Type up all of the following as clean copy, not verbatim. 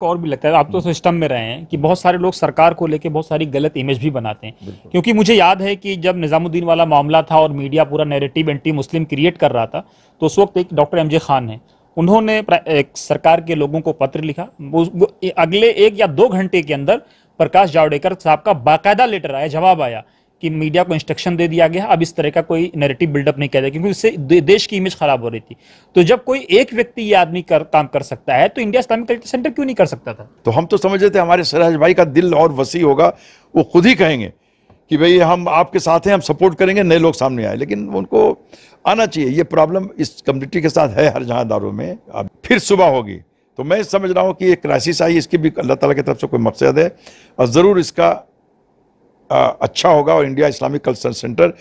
और भी लगता है, आप तो सिस्टम में रहे हैं, कि बहुत सारे लोग सरकार को लेके बहुत सारी गलत इमेज भी बनाते हैं। क्योंकि मुझे याद है कि जब निजामुद्दीन वाला मामला था और मीडिया पूरा नैरेटिव एंटी मुस्लिम क्रिएट कर रहा था, तो उस वक्त एक डॉक्टर एमजे खान है, उन्होंने एक सरकार के लोगों को पत्र लिखा। अगले 1 या 2 घंटे के अंदर प्रकाश जावड़ेकर साहब का बाकायदा लेटर आया, जवाब आया कि मीडिया को इंस्ट्रक्शन दे दिया गया, अब इस तरह का कोई नैरेटिव बिल्डअप नहीं किया जाए, क्योंकि इससे देश की इमेज खराब हो रही थी। तो जब कोई एक व्यक्ति ये आदमी काम कर सकता है, तो इंडिया इस्लामिक कल्चर सेंटर क्यों नहीं कर सकता था? तो हम तो समझ रहे थे हमारे सरहज भाई का दिल और वसी होगा, वो खुद ही कहेंगे कि भाई हम आपके साथ हैं, हम सपोर्ट करेंगे, नए लोग सामने आए। लेकिन उनको आना चाहिए, ये प्रॉब्लम इस कम्युनिटी के साथ है हर जहाँ दारों में। अब फिर सुबह होगी, तो मैं समझ रहा हूँ कि ये क्राइसिस आई, इसकी भी अल्लाह ताला की तरफ से कोई मकसद है और ज़रूर इसका अच्छा होगा। और इंडिया इस्लामिक कल्चर सेंटर,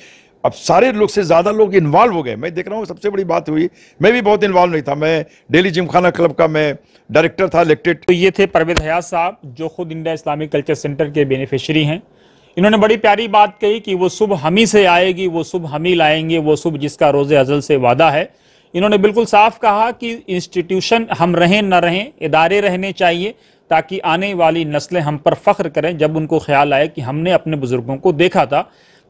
अब सारे लोग से ज़्यादा लोग इन्वॉल्व हो गए। मैं देख रहा हूँ सबसे बड़ी बात हुई, मैं भी बहुत इन्वॉल्व नहीं था, मैं डेली जिमखाना क्लब का मैं डायरेक्टर था इलेक्टेड। तो ये थे परवेज हयात साहब, जो खुद इंडिया इस्लामिक कल्चर सेंटर के बेनिफिशियरी हैं। इन्होंने बड़ी प्यारी बात कही कि वो सुबह हम ही से आएगी, वो सुबह हम ही लाएंगे, वो सुबह जिसका रोज़े अज़ल से वादा है। इन्होंने बिल्कुल साफ कहा कि इंस्टीट्यूशन हम रहें न रहें, इदारे रहने चाहिए, ताकि आने वाली नस्लें हम पर फख्र करें जब उनको ख्याल आए कि हमने अपने बुजुर्गों को देखा था।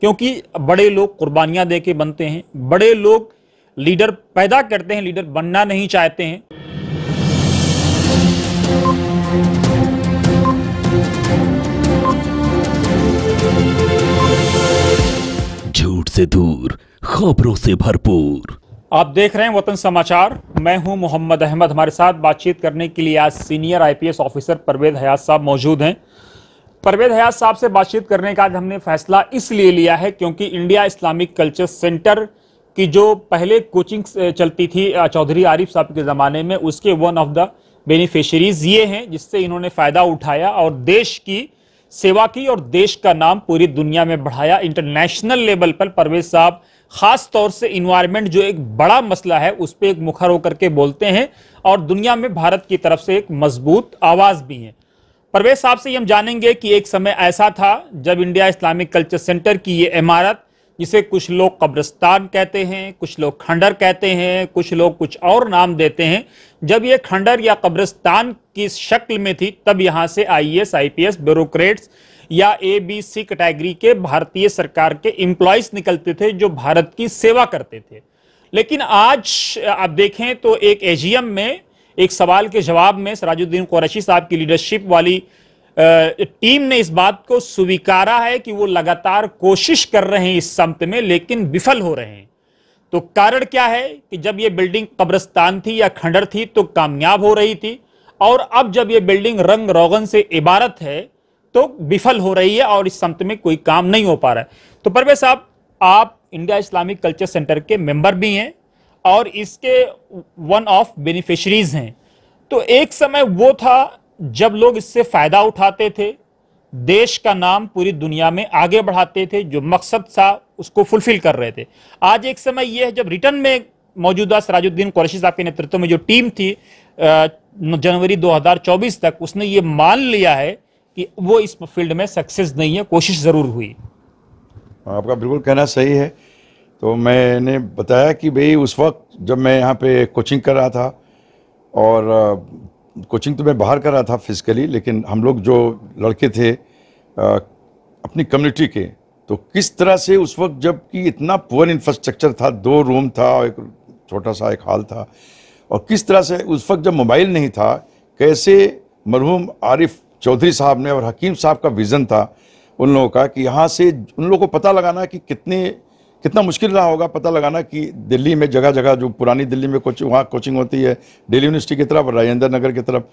क्योंकि बड़े लोग कुर्बानियां दे के बनते हैं, बड़े लोग लीडर पैदा करते हैं, लीडर बनना नहीं चाहते हैं। झूठ से दूर, खबरों से भरपूर। आप देख रहे हैं वतन समाचार, मैं हूं मोहम्मद अहमद। हमारे साथ बातचीत करने के लिए आज सीनियर आईपीएस ऑफिसर परवेज हयात साहब मौजूद हैं। परवेज हयात साहब से बातचीत करने का आज हमने फैसला इसलिए लिया है क्योंकि इंडिया इस्लामिक कल्चर सेंटर की जो पहले कोचिंग चलती थी चौधरी आरिफ साहब के ज़माने में, उसके वन ऑफ द बेनिफिशरीज ये हैं, जिससे इन्होंने फ़ायदा उठाया और देश की सेवा की और देश का नाम पूरी दुनिया में बढ़ाया। इंटरनेशनल लेवल पर परवेज साहब खास तौर से इन्वायरमेंट जो एक बड़ा मसला है उस पर एक मुखर होकर के बोलते हैं और दुनिया में भारत की तरफ से एक मजबूत आवाज भी है। परवेज साहब से हम जानेंगे कि एक समय ऐसा था जब इंडिया इस्लामिक कल्चर सेंटर की ये इमारत, जिसे कुछ लोग कब्रिस्तान कहते हैं, कुछ लोग खंडर कहते हैं, कुछ लोग कुछ और नाम देते हैं, जब ये खंडर या कब्रिस्तान की शक्ल में थी, तब यहाँ से आईएएस आईपीएस ब्यूरोक्रेट्स या ABC कैटेगरी के भारतीय सरकार के एम्प्लॉयज निकलते थे जो भारत की सेवा करते थे। लेकिन आज आप देखें तो एक एजीएम में एक सवाल के जवाब में सिराजुद्दीन कुरैशी साहब की लीडरशिप वाली टीम ने इस बात को स्वीकारा है कि वो लगातार कोशिश कर रहे हैं इस सम्त में, लेकिन विफल हो रहे हैं। तो कारण क्या है कि जब ये बिल्डिंग कब्रिस्तान थी या खंडर थी तो कामयाब हो रही थी, और अब जब ये बिल्डिंग रंग रोगन से इबारत है तो विफल हो रही है और इस सम्त में कोई काम नहीं हो पा रहा है। तो परवेज साहब, आप इंडिया इस्लामिक कल्चर सेंटर के मेंबर भी हैं और इसके वन ऑफ बेनिफिशरीज हैं। तो एक समय वो था जब लोग इससे फायदा उठाते थे, देश का नाम पूरी दुनिया में आगे बढ़ाते थे, जो मकसद था उसको फुलफिल कर रहे थे। आज एक समय यह है जब रिटर्न में मौजूदा सिराजुद्दीन कुरैशी साहब के नेतृत्व में जो टीम थी जनवरी 2024 तक, उसने ये मान लिया है कि वो इस फील्ड में सक्सेस नहीं है, कोशिश जरूर हुई। आपका बिल्कुल कहना सही है। तो मैंने बताया कि भाई उस वक्त जब मैं यहाँ पे कोचिंग कर रहा था, और कोचिंग तो मैं बाहर कर रहा था फिजिकली, लेकिन हम लोग जो लड़के थे अपनी कम्युनिटी के, तो किस तरह से उस वक्त जबकि इतना पुअर इंफ्रास्ट्रक्चर था, 2 रूम था और एक छोटा सा एक हॉल था, और किस तरह से उस वक्त जब मोबाइल नहीं था, कैसे मरहूम आरिफ चौधरी साहब ने और हकीम साहब का विज़न था उन लोगों का कि यहाँ से उन लोगों को पता लगाना कि कितना मुश्किल रहा होगा पता लगाना कि दिल्ली में जगह जगह जो पुरानी दिल्ली में वहाँ कोचिंग होती है, दिल्ली यूनिवर्सिटी की तरफ, राजेंद्र नगर की तरफ,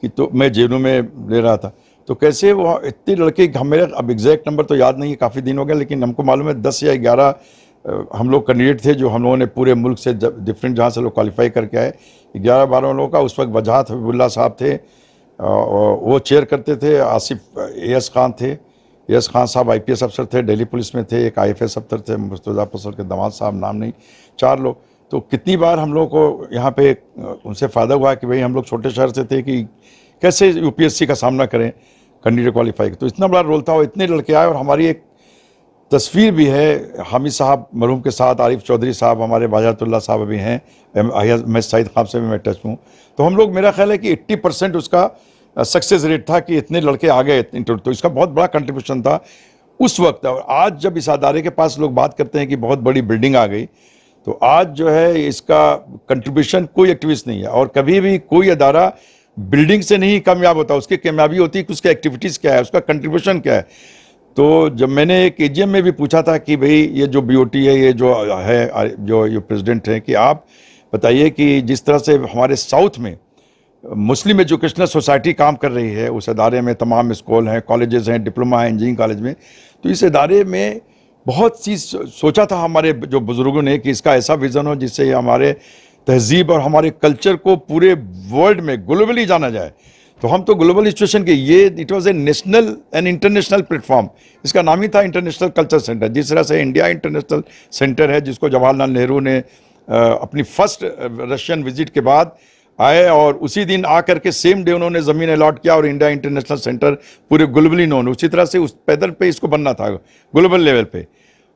कि तो मैं जेनू में ले रहा था, तो कैसे वो इतने लड़के, मेरे अब एग्जैक्ट नंबर तो याद नहीं है, काफ़ी दिन हो गया, लेकिन हमको मालूम है 10 या 11 हम लोग कैंडिडेट थे जो हम लोगों ने पूरे मुल्क से डिफरेंट जहाँ से लोग क्वालिफाई करके आए। 11-12 लोगों का उस वक्त वजाहत हबीबुल्लाह साहब थे, वो चेयर करते थे। आसिफ AS खान थे, AS खान साहब IPS अफसर थे, दिल्ली पुलिस में थे। एक IFS अफसर थे, मुस्तफ़ा अफसर के दामाद साहब, नाम नहीं, 4 लोग। तो कितनी बार हम लोग को यहाँ पे उनसे फ़ायदा हुआ कि भाई हम लोग छोटे शहर से थे कि कैसे UPSC का सामना करें, कैंडिडेट क्वालिफाई। तो इतना बड़ा रोल था और इतने लड़के आए। और हमारी एक तस्वीर भी है हामिद साहब मरहूम के साथ, आरिफ चौधरी साहब, हमारे बाजातुल्लाह साहब अभी हैं, मैं सईद खान से भी मैं टच हूँ। तो हम लोग, मेरा ख्याल है कि 80% उसका सक्सेस रेट था कि इतने लड़के आ गए, तो इसका बहुत बड़ा कंट्रीब्यूशन था उस वक्त। और आज जब इस अदारे के पास लोग बात करते हैं कि बहुत बड़ी बिल्डिंग आ गई, तो आज जो है इसका कंट्रीब्यूशन कोई एक्टिविस्ट नहीं है। और कभी भी कोई अदारा बिल्डिंग से नहीं कामयाब होता, उसकी कामयाबी होती है कि उसका एक्टिविटीज़ क्या है, उसका कंट्रीब्यूशन क्या है। तो जब मैंने एक एजीएम में भी पूछा था कि भाई ये जो बीओटी है, ये जो है, जो ये प्रेसिडेंट है, कि आप बताइए कि जिस तरह से हमारे साउथ में मुस्लिम एजुकेशनल सोसाइटी काम कर रही है, उस अदारे में तमाम स्कूल हैं, कॉलेजेस हैं, डिप्लोमा है इंजीनियरिंग कॉलेज में, तो इस अदारे में बहुत सी सोचा था हमारे जो बुजुर्गों ने कि इसका ऐसा विज़न हो जिससे हमारे तहजीब और हमारे कल्चर को पूरे वर्ल्ड में ग्लोबली जाना जाए। तो हम तो ग्लोबल इंस्टीट्यूशन के, ये it was a national and international platform. इसका नाम ही था इंटरनेशनल कल्चर सेंटर। जिस तरह से इंडिया इंटरनेशनल सेंटर है, जिसको जवाहरलाल नेहरू ने अपनी फर्स्ट रशियन विजिट के बाद आए और उसी दिन आकर के सेम डे उन्होंने ज़मीन अलॉट किया और इंडिया इंटरनेशनल सेंटर पूरे ग्लोबली नोन, उसी तरह से उस पैदल पे इसको बनना था ग्लोबल लेवल पे।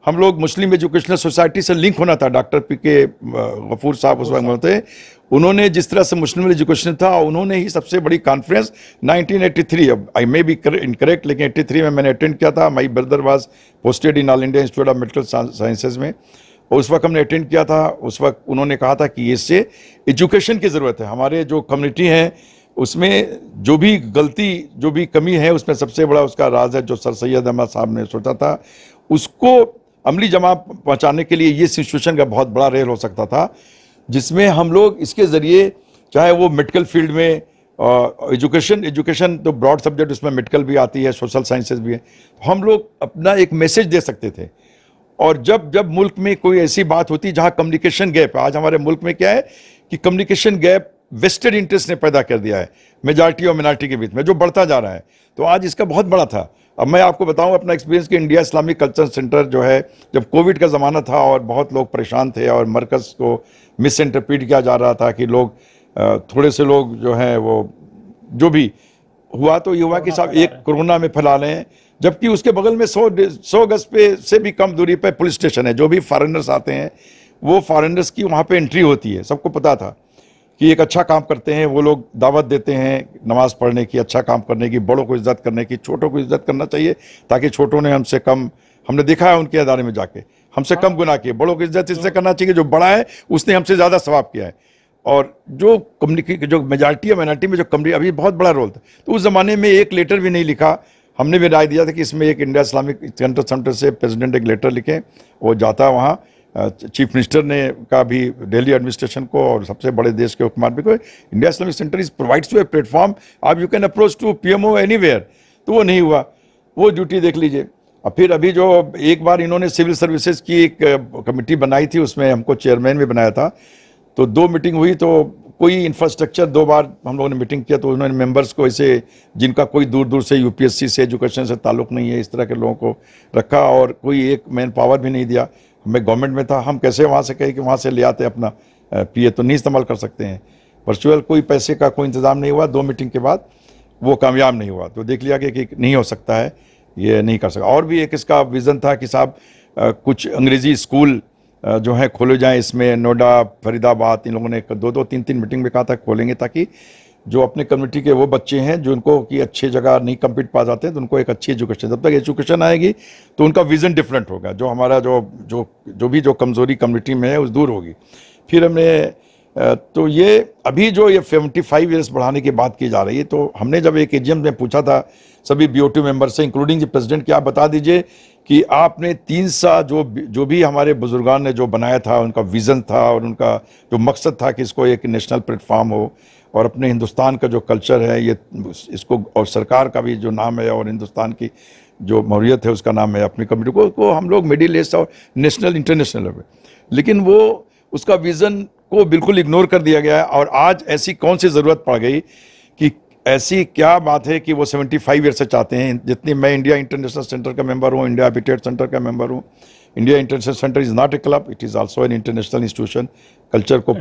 हम लोग मुस्लिम एजुकेशनल सोसाइटी से लिंक होना था। डॉक्टर पीके गफूर साहब उस वक्त बोलते, उन्होंने जिस तरह से मुस्लिम एजुकेशन था, उन्होंने ही सबसे बड़ी कॉन्फ्रेंस 1983, अब आई मे बी इनकरेक्ट, लेकिन 83 में मैंने अटेंड किया था। My brother was posted in all India institute of medical sciences में, और उस वक्त हमने अटेंड किया था। उस वक्त उन्होंने कहा था कि इससे एजुकेशन की ज़रूरत है। हमारे जो कम्युनिटी है उसमें जो भी गलती, जो भी कमी है, उसमें सबसे बड़ा उसका राज है जो सर सैयद अहमद साहब ने सोचा था, उसको अमली जमा पहुंचाने के लिए ये इंस्टीट्यूशन का बहुत बड़ा रोल हो सकता था, जिसमें हम लोग इसके ज़रिए, चाहे वो मेडिकल फील्ड में एजुकेशन तो ब्रॉड सब्जेक्ट, उसमें मेडिकल भी आती है, सोशल साइंसेज भी है, तो हम लोग अपना एक मैसेज दे सकते थे। और जब मुल्क में कोई ऐसी बात होती जहाँ कम्युनिकेशन गैप, आज हमारे मुल्क में क्या है कि कम्युनिकेशन गैप वेस्टेड इंटरेस्ट ने पैदा कर दिया है मेजॉरिटी और मिनॉरिटी के बीच में, जो बढ़ता जा रहा है। तो आज इसका बहुत बड़ा था। अब मैं आपको बताऊं अपना एक्सपीरियंस कि इंडिया इस्लामिक कल्चर सेंटर जो है, जब कोविड का ज़माना था और बहुत लोग परेशान थे और मरकज़ को मिस इंटरप्रीट किया जा रहा था कि लोग थोड़े से लोग जो हैं वो जो भी हुआ, तो ये हुआ कि साहब एक कोरोना में फैला रहे हैं, जबकि उसके बगल में 100 गज पे से भी कम दूरी पे पुलिस स्टेशन है। जो भी फॉरेनर्स आते हैं वो फॉरेनर्स की वहाँ पे एंट्री होती है। सबको पता था कि एक अच्छा काम करते हैं वो लोग, दावत देते हैं नमाज़ पढ़ने की, अच्छा काम करने की, बड़ों को इज्जत करने की, छोटों को इज्जत करना चाहिए, ताकि छोटों ने हमसे कम, हमने देखा है उनके अदारे में जाके, हमसे कम गुनाह किए। बड़ों की इज्जत इससे करना चाहिए जो बड़ा है उसने हमसे ज़्यादा सवाब किया है। और जो कम्युनिटी, जो मेजॉरिटी या माइनॉरिटी में जो कम्युनिटी, अभी बहुत बड़ा रोल था। तो उस ज़माने में एक लेटर भी नहीं लिखा, हमने भी राय दिया था कि इसमें एक इंडिया इस्लामिक सेंटर से प्रेसिडेंट एक लेटर लिखें, वो जाता वहाँ, चीफ मिनिस्टर ने का भी दिल्ली एडमिनिस्ट्रेशन को और सबसे बड़े देश के हुक्मरान भी को, India Islamic Centre is provides to a platform, आप you can approach to PMO anywhere. तो वो नहीं हुआ, वो ड्यूटी देख लीजिए। और फिर अभी जो एक बार इन्होंने सिविल सर्विसेज की एक कमेटी बनाई थी, उसमें हमको चेयरमैन भी बनाया था। तो 2 मीटिंग हुई, तो कोई इंफ्रास्ट्रक्चर 2 बार हम लोगों ने मीटिंग किया, तो उन्होंने मेंबर्स को ऐसे जिनका कोई दूर दूर से यूपीएससी से एजुकेशन से ताल्लुक़ नहीं है, इस तरह के लोगों को रखा, और कोई एक मैन पावर भी नहीं दिया। मैं गवर्नमेंट में था, हम कैसे वहाँ से कहे कि वहाँ से ले आते अपना पीए, तो नहीं इस्तेमाल कर सकते हैं। वर्चुअल कोई पैसे का कोई इंतज़ाम नहीं हुआ। 2 मीटिंग के बाद वो कामयाब नहीं हुआ, तो देख लिया कि नहीं हो सकता है, ये नहीं कर सकता। और भी एक इसका विज़न था कि साहब कुछ अंग्रेज़ी स्कूल जो है खोले जाएं इसमें, नोएडा, फरीदाबाद, इन लोगों ने 2-2, 3-3 मीटिंग में कहा था खोलेंगे, ताकि जो अपने कम्युनिटी के वो बच्चे हैं जो उनको कि अच्छी जगह नहीं कम्पीट पा जाते हैं, तो उनको एक अच्छी एजुकेशन, जब तक एजुकेशन आएगी तो उनका विज़न डिफरेंट होगा, जो हमारा जो भी कमज़ोरी कम्युनिटी में है उस दूर होगी। फिर हमने तो ये अभी जो ये 75 ईयर्स बढ़ाने की बात की जा रही है, तो हमने जब एक एजीएम में पूछा था सभी बीओटी मेंबर से, इंक्लूडिंग द प्रेसिडेंट, कि आप बता दीजिए कि आपने 3 साल जो भी हमारे बुजुर्गान ने जो बनाया था, उनका विज़न था और उनका जो मकसद था कि इसको एक नेशनल प्लेटफॉर्म हो और अपने हिंदुस्तान का जो कल्चर है ये इसको, और सरकार का भी जो नाम है और हिंदुस्तान की जो मौरियत है उसका नाम है, अपनी कम्युनिटी को हम लोग मिडिल ईस्ट और नेशनल इंटरनेशनल लेवल, लेकिन वो उसका विज़न को बिल्कुल इग्नोर कर दिया गया है। और आज ऐसी कौन सी ज़रूरत पड़ गई कि ऐसी क्या बात है कि वो 75 ईयर से चाहते हैं। जितनी मैं इंडिया इंटरनेशनल सेंटर का मेंबर हूँ, इंडिया हैबिटेट सेंटर का मेंबर हूँ। India international centre is not a club, it is also an international institution. Culture को,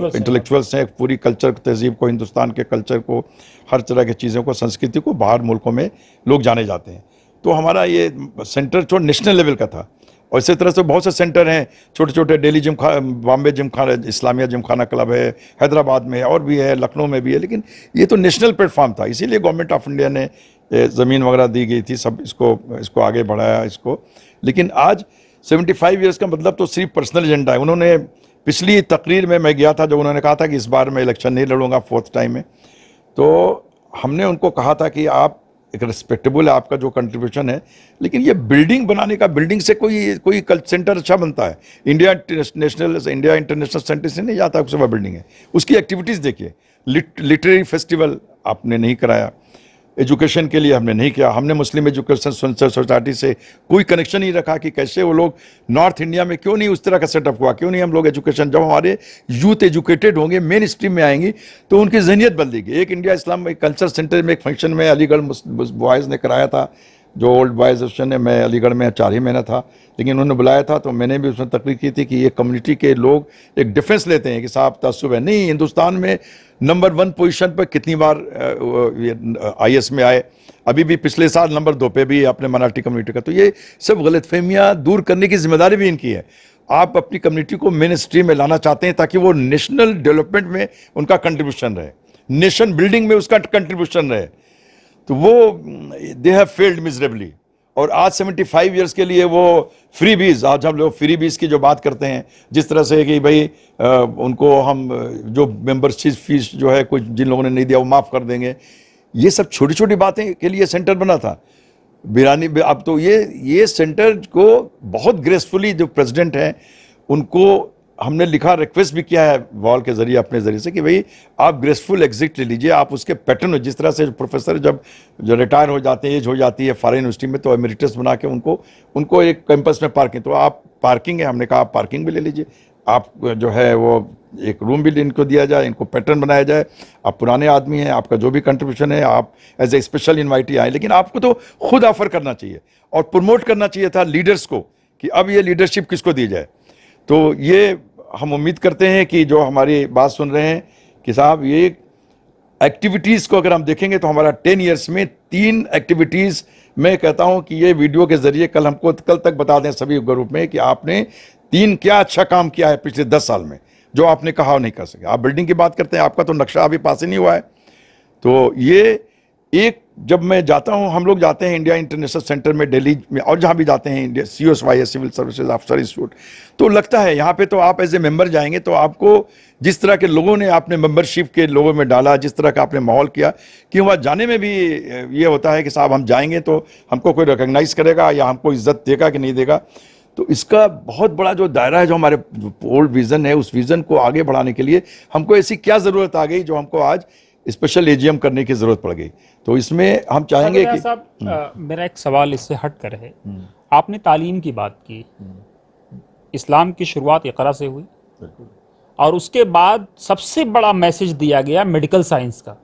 इंटेलेक्चुअल्स हैं, पूरी कल्चर तहजीब को, हिंदुस्तान के कल्चर को, हर तरह की चीज़ों को, संस्कृति को बाहर मुल्कों में लोग जाने जाते हैं। तो हमारा ये सेंटर जो नेशनल लेवल का था, और इसी तरह से बहुत से सेंटर हैं छोटे छोटे, दिल्ली बॉम्बे जिम खाना, इस्लामिया जिम खाना क्लब है, हैदराबाद में और भी है, लखनऊ में भी है। लेकिन ये तो नेशनल प्लेटफॉर्म था, इसीलिए गवर्नमेंट ऑफ इंडिया ने ज़मीन वगैरह दी गई थी, सब इसको आगे बढ़ाया इसको। लेकिन आज 75 ईयर्स का मतलब तो सिर्फ पर्सनल एजेंडा है। उन्होंने पिछली तकरीर में मैं गया था जब उन्होंने कहा था कि इस बार मैं इलेक्शन नहीं लड़ूंगा 4th टाइम में, तो हमने उनको कहा था कि आप एक रिस्पेक्टेबल है आपका जो कंट्रीब्यूशन है, लेकिन ये बिल्डिंग बनाने का, बिल्डिंग से कोई सेंटर अच्छा बनता है? इंडिया इंटरनेशनल सेंटर से नहीं जाता, उसके बाद बिल्डिंग है। उसकी एक्टिविटीज़ देखिए, लिटरेरी फेस्टिवल आपने नहीं कराया, एजुकेशन के लिए हमने नहीं किया, हमने मुस्लिम एजुकेशन सोसाइटी से कोई कनेक्शन नहीं रखा कि कैसे वो लोग नॉर्थ इंडिया में क्यों नहीं उस तरह का सेटअप हुआ, क्यों नहीं हम लोग एजुकेशन, जब हमारे यूथ एजुकेटेड होंगे, मेन स्ट्रीम में आएंगी तो उनकी जहनीत बदलेगी। एक इंडिया इस्लाम कल्चर सेंटर में एक फंक्शन में अलीगढ़ बॉयज़ ने कराया था, जो ओल्ड बॉयज़ एसोसिएशन है, मैं अलीगढ़ में 4 ही महीना था, लेकिन उन्होंने बुलाया था तो मैंने भी उसमें तकरीर की थी कि ये कम्युनिटी के लोग एक डिफेंस लेते हैं कि साहब तअस्सुब है नहीं, हिंदुस्तान में नंबर 1 पोजीशन पर कितनी बार IS में आए, अभी भी पिछले साल नंबर 2 पे भी अपने माइनॉरिटी कम्युनिटी का। तो ये सब गलतफहमियाँ दूर करने की जिम्मेदारी भी इनकी है। आप अपनी कम्युनिटी को मेन स्ट्रीम में लाना चाहते हैं ताकि वो नेशनल डेवलपमेंट में उनका कंट्रीब्यूशन रहे, नेशन बिल्डिंग में उसका कंट्रीब्यूशन रहे, तो वो दे हैव फेल्ड मिजरेबली। और आज 75 ईयर्स के लिए वो फ्री बीज, आज हम लोग फ्री बीज की जो बात करते हैं, जिस तरह से कि भाई उनको हम जो मेंबरशिप फीस जो है कुछ जिन लोगों ने नहीं दिया वो माफ़ कर देंगे, ये सब छोटी छोटी बातें के लिए सेंटर बना था बिरानी। अब तो ये सेंटर को बहुत ग्रेसफुली जो प्रेसिडेंट हैं उनको हमने लिखा, रिक्वेस्ट भी किया है वॉल के जरिए, अपने जरिए से कि भाई आप ग्रेसफुल एग्जिट ले लीजिए, आप उसके पैटर्न, जिस तरह से प्रोफेसर जब जो रिटायर हो जाते हैं, एज हो जाती है फॉरेन यूनिवर्सिटी में, तो एमेरिटस बना के उनको एक कैंपस में पार्किंग, तो आप पार्किंग है, हमने कहा आप पार्किंग भी ले लीजिए, आप जो है वो एक रूम भी इनको दिया जाए, इनको पैटर्न बनाया जाए। आप पुराने आदमी हैं, आपका जो भी कंट्रीब्यूशन है आप एज ए स्पेशल इन्वाइटी आए, लेकिन आपको तो खुद ऑफर करना चाहिए और प्रमोट करना चाहिए था लीडर्स को कि अब ये लीडरशिप किसको दी जाए। तो ये हम उम्मीद करते हैं कि जो हमारी बात सुन रहे हैं कि साहब ये एक्टिविटीज़ को अगर हम देखेंगे तो हमारा 10 ईयर्स में 3 एक्टिविटीज़, मैं कहता हूं कि ये वीडियो के जरिए कल तक बता दें सभी ग्रुप में कि आपने 3 क्या अच्छा काम किया है पिछले 10 साल में जो आपने कहा वो नहीं कर सके। आप बिल्डिंग की बात करते हैं, आपका तो नक्शा अभी पास ही नहीं हुआ है। तो ये एक, जब मैं जाता हूं, हम लोग जाते हैं इंडिया इंटरनेशनल सेंटर में दिल्ली में और जहां भी जाते हैं, India CSY civil services officer institute, तो लगता है यहाँ पे तो आप एज ए मेंबर जाएंगे तो आपको जिस तरह के लोगों ने आपने मेंबरशिप के लोगों में डाला, जिस तरह का आपने माहौल किया, कि वहाँ जाने में भी ये होता है कि साहब हम जाएंगे तो हमको कोई रिकॉग्नाइज करेगा या हमको इज्जत देगा कि नहीं देगा। तो इसका बहुत बड़ा जो दायरा है, जो हमारे ओल्ड विजन है, उस विजन को आगे बढ़ाने के लिए हमको ऐसी क्या ज़रूरत आ गई जो हमको आज स्पेशल AGM करने की जरूरत पड़ गई। तो इसमें हम चाहेंगे कि साहब मेरा एक सवाल इससे हट कर है, आपने तालीम की बात की, इस्लाम की शुरुआत इक़रा से हुई और उसके बाद सबसे बड़ा मैसेज दिया गया मेडिकल साइंस का।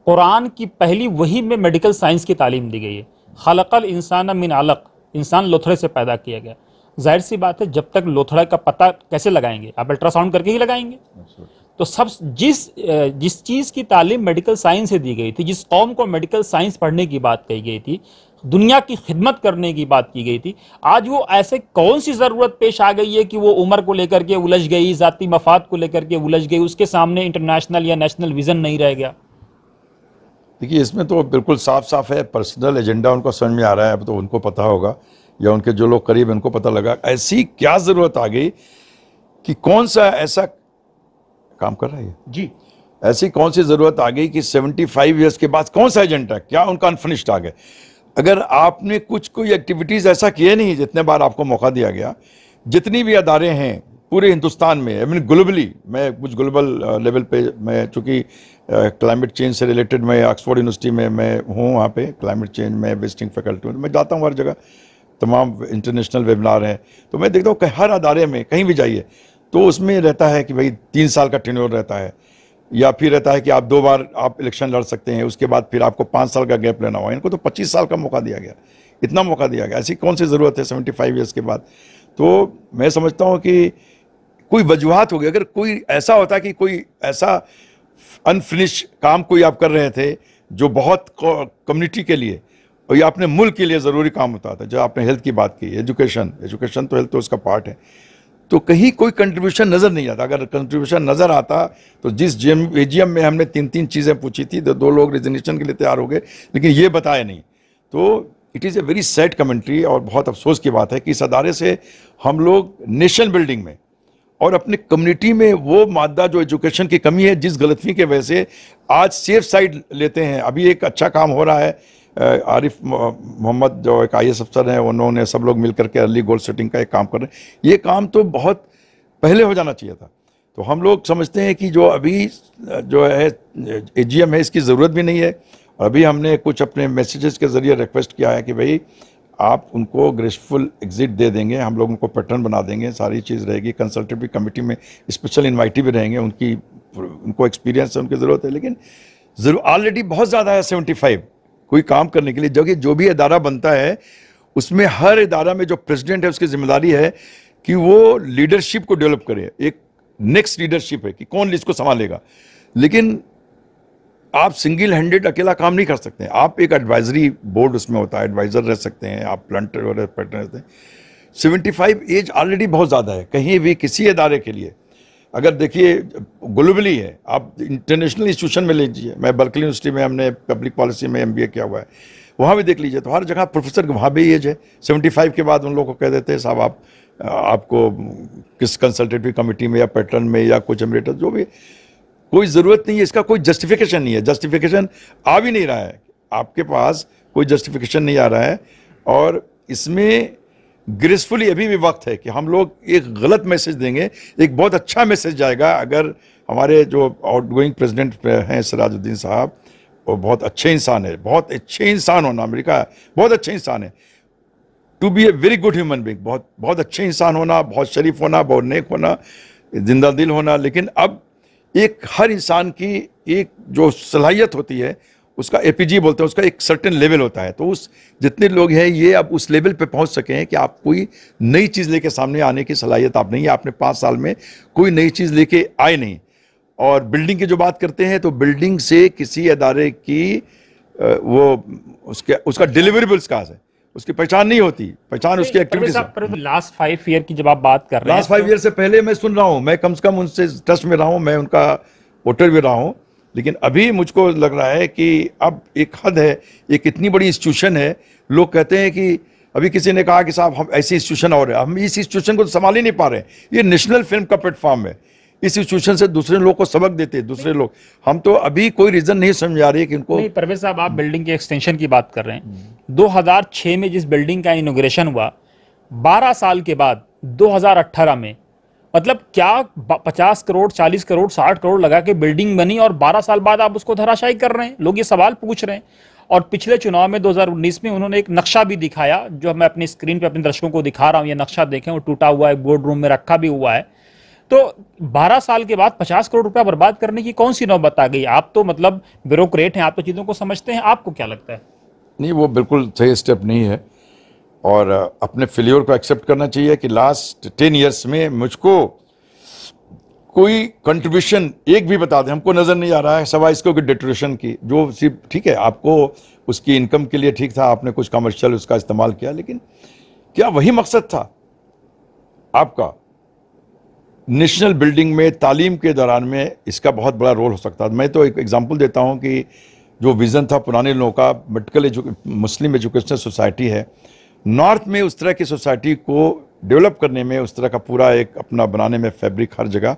कुरान की पहली वही में मेडिकल साइंस की तालीम दी गई है। खलक़ल इंसान मिन अलक़, इंसान लोथड़े से पैदा किया गया। जाहिर सी बात है जब तक लोथड़ा का पता कैसे लगाएंगे, आप अल्ट्रासाउंड करके ही लगाएंगे। तो सब जिस चीज़ की तालीम मेडिकल साइंस से दी गई थी, जिस कौम को मेडिकल साइंस पढ़ने की बात कही गई थी, दुनिया की खिदमत करने की बात की गई थी, आज वो ऐसे कौन सी ज़रूरत पेश आ गई है कि वो उम्र को लेकर के उलझ गई, ज़ाती मफाद को लेकर के उलझ गई, उसके सामने इंटरनेशनल या नेशनल विज़न नहीं रह गया? देखिए इसमें तो बिल्कुल साफ साफ है, पर्सनल एजेंडा उनको समझ में आ रहा है, अब तो उनको पता होगा या उनके जो लोग करीब उनको पता लगा। ऐसी क्या ज़रूरत आ गई कि कौन सा ऐसा काम कर रहा है जी, ऐसी कौन सी ज़रूरत आ गई कि 75 ईयर्स के बाद कौन सा एजेंडा, क्या उनका अनफिनिश्ड आ गया? अगर आपने कोई एक्टिविटीज़ ऐसा किए नहीं, जितने बार आपको मौका दिया गया, जितनी भी अदारे हैं पूरे हिंदुस्तान में, आई मीन ग्लोबली, मैं कुछ ग्लोबल लेवल पे, मैं चूँकि क्लाइमेट चेंज से रिलेटेड मैं ऑक्सफोर्ड यूनिवर्सिटी में मैं हूँ, वहाँ पे क्लाइमेट चेंज में विजिटिंग फैकल्टी में मैं जाता हूँ, हर जगह तमाम इंटरनेशनल वेबिनार हैं, तो मैं देखता हूँ कि हर अदारे में कहीं भी जाइए तो उसमें रहता है कि भाई 3 साल का टेन्योर रहता है, या फिर रहता है कि आप 2 बार आप इलेक्शन लड़ सकते हैं, उसके बाद फिर आपको 5 साल का गैप लेना होगा। इनको तो 25 साल का मौका दिया गया, इतना मौका दिया गया, ऐसी कौन सी ज़रूरत है 75 ईयर्स के बाद? तो मैं समझता हूँ कि कोई वजूहत होगी। अगर कोई ऐसा होता कि कोई ऐसा अनफिनिश काम कोई आप कर रहे थे जो बहुत कम्युनिटी के लिए, और ये अपने मुल्क के लिए ज़रूरी काम होता था। जब आपने हेल्थ की बात की, एजुकेशन तो हेल्थ तो उसका पार्ट है, तो कहीं कोई कंट्रीब्यूशन नज़र नहीं आता। अगर कंट्रीब्यूशन नज़र आता तो जिस एजीएम में हमने 3 चीज़ें पूछी थी, तो 2 लोग रिजर्वेशन के लिए तैयार हो गए, लेकिन ये बताया नहीं। तो it is a very sad commentary, और बहुत अफसोस की बात है कि इस अदारे से हम लोग नेशन बिल्डिंग में और अपने कम्युनिटी में वो मादा जो एजुकेशन की कमी है, जिस गलतफहमी के वजह से आज सेफ साइड लेते हैं। अभी एक अच्छा काम हो रहा है, आरिफ मोहम्मद जो एक IAS अफसर हैं, उन्होंने सब लोग मिलकर के अर्ली गोल सेटिंग का एक काम कर रहे हैं। ये काम तो बहुत पहले हो जाना चाहिए था। तो हम लोग समझते हैं कि जो अभी जो है AGM है, इसकी ज़रूरत भी नहीं है। अभी हमने कुछ अपने मैसेजेस के ज़रिए रिक्वेस्ट किया है कि भाई आप उनको ग्रेसफुल एग्जिट दे देंगे, हम लोग उनको पैटर्न बना देंगे, सारी चीज़ रहेगी। कंसल्टेटिव कमेटी में स्पेशल इन्वाइटी भी रहेंगे, उनको एक्सपीरियंस है, उनकी ज़रूरत है, लेकिन ऑलरेडी बहुत ज़्यादा है 75 कोई काम करने के लिए। जो भी इदारा बनता है उसमें हर इदारा में जो प्रेसिडेंट है उसकी जिम्मेदारी है कि वो लीडरशिप को डेवलप करे। एक नेक्स्ट लीडरशिप है कि कौन इसको संभालेगा, लेकिन आप सिंगल हैंडेड अकेला काम नहीं कर सकते। आप एक एडवाइजरी बोर्ड उसमें होता है, एडवाइजर रह सकते हैं, आप प्लांटर और पैटर्न रहते हैं। 75 एज ऑलरेडी बहुत ज़्यादा है। कहीं भी किसी इदारे के लिए अगर देखिए ग्लोबली है, आप इंटरनेशनल इंस्टीट्यूशन में लीजिए, मैं बर्कली यूनिवर्सिटी में हमने पब्लिक पॉलिसी में MBA किया हुआ है, वहाँ भी देख लीजिए तो हर जगह प्रोफेसर वहाँ भी एज है। 75 के बाद उन लोगों को कह देते हैं साहब आपको किस कंसल्टेटिव कमेटी में या पैटर्न में या कुछ एमरेटर जो भी, कोई ज़रूरत नहीं है। इसका कोई जस्टिफिकेशन नहीं है, जस्टिफिकेशन आ भी नहीं रहा है, आपके पास कोई जस्टिफिकेशन नहीं आ रहा है। और इसमें ग्रेसफुली अभी भी वक्त है कि हम लोग एक गलत मैसेज देंगे, एक बहुत अच्छा मैसेज जाएगा अगर हमारे जो आउटगोइंग प्रेसिडेंट हैं सिराजुद्दीन साहब, वो बहुत अच्छे इंसान है, बहुत अच्छे इंसान होना, अमेरिका बहुत अच्छे इंसान है, to be a very good human being, बहुत अच्छे इंसान होना, बहुत शरीफ होना, बहुत नेक होना, जिंदा दिल होना। लेकिन अब एक हर इंसान की एक जो सलाहियत होती है उसका APG बोलते हैं, उसका एक सर्टेन लेवल होता है। तो उस जितने लोग हैं ये अब उस लेवल पे पहुंच सके हैं कि आप कोई नई चीज़ लेके सामने आने की सलाहियत आप नहीं है। आपने 5 साल में कोई नई चीज़ लेके आए नहीं। और बिल्डिंग की जो बात करते हैं तो बिल्डिंग से किसी अदारे की उसका डिलीवरेबल्स कहाँ से, उसकी पहचान नहीं होती, पहचान उसकी एक्टिविटीज। लास्ट 5 ईयर की जब आप बात कर रहे हैं, लास्ट 5 ईयर से पहले मैं सुन रहा हूँ, मैं कम से कम उनसे टच में रहा हूँ, मैं उनका वोटर भी रहा हूँ, लेकिन अभी मुझको लग रहा है कि अब एक हद है, एक इतनी बड़ी इंस्टीट्यूशन है। लोग कहते हैं कि अभी किसी ने कहा कि साहब हम ऐसी इंस्टीट्यूशन और है, हम इस इंस्टीट्यूशन को तो संभाल ही नहीं पा रहे हैं। ये नेशनल फिल्म का प्लेटफॉर्म है, इस इंस्टीट्यूशन से दूसरे लोग को सबक देते हैं दूसरे लोग। हम तो अभी कोई रीजन नहीं समझ आ रही है कि उनको। नहीं परवेज साहब, आप बिल्डिंग के एक्सटेंशन की बात कर रहे हैं। 2006 में जिस बिल्डिंग का इनॉग्रेशन हुआ, 12 साल के बाद 2018 में, मतलब क्या 50 करोड़ 40 करोड़ 60 करोड़ लगा के बिल्डिंग बनी और 12 साल बाद आप उसको धराशायी कर रहे हैं। लोग ये सवाल पूछ रहे हैं। और पिछले चुनाव में 2019 में उन्होंने एक नक्शा भी दिखाया, जो मैं अपनी स्क्रीन पे अपने दर्शकों को दिखा रहा हूं। ये नक्शा देखें, वो टूटा हुआ है, बोर्ड रूम में रखा भी हुआ है। तो 12 साल के बाद 50 करोड़ रुपया बर्बाद करने की कौन सी नौबत आ गई? आप तो मतलब ब्यूरोक्रेट हैं, आप तो चीजों को समझते हैं, आपको क्या लगता है? नहीं, वो बिल्कुल सही स्टेप नहीं है और अपने फेलियर को एक्सेप्ट करना चाहिए कि लास्ट 10 ईयर्स में मुझको कोई कंट्रीब्यूशन एक भी बता दें, हमको नज़र नहीं आ रहा है, सवाई इसको कि डिटोरेशन की। जो सिर्फ ठीक है, आपको उसकी इनकम के लिए ठीक था, आपने कुछ कमर्शियल उसका इस्तेमाल किया, लेकिन क्या वही मकसद था आपका? नेशनल बिल्डिंग में तालीम के दौरान में इसका बहुत बड़ा रोल हो सकता है। मैं तो एक एग्जांपल देता हूं कि जो विज़न था पुराने लोगों का, मेडिकल मुस्लिम एजुकेशनल सोसाइटी है, नॉर्थ में उस तरह की सोसाइटी को डेवलप करने में, उस तरह का पूरा एक अपना बनाने में फैब्रिक हर जगह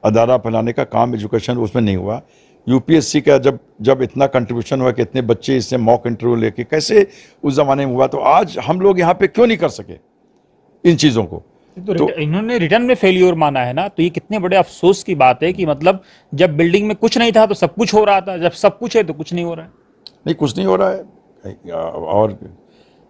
अदारा फैलाने का काम एजुकेशन उसमें नहीं हुआ। UPSC का जब इतना कंट्रीब्यूशन हुआ कि इतने बच्चे इससे मॉक इंटरव्यू लेके कैसे उस ज़माने में हुआ, तो आज हम लोग यहाँ पे क्यों नहीं कर सके इन चीज़ों को? तो इन्होंने रिटर्न में फेलियर माना है ना, तो ये कितने बड़े अफसोस की बात है कि मतलब जब बिल्डिंग में कुछ नहीं था तो सब कुछ हो रहा था, जब सब कुछ है तो कुछ नहीं हो रहा है। नहीं, कुछ नहीं हो रहा है। और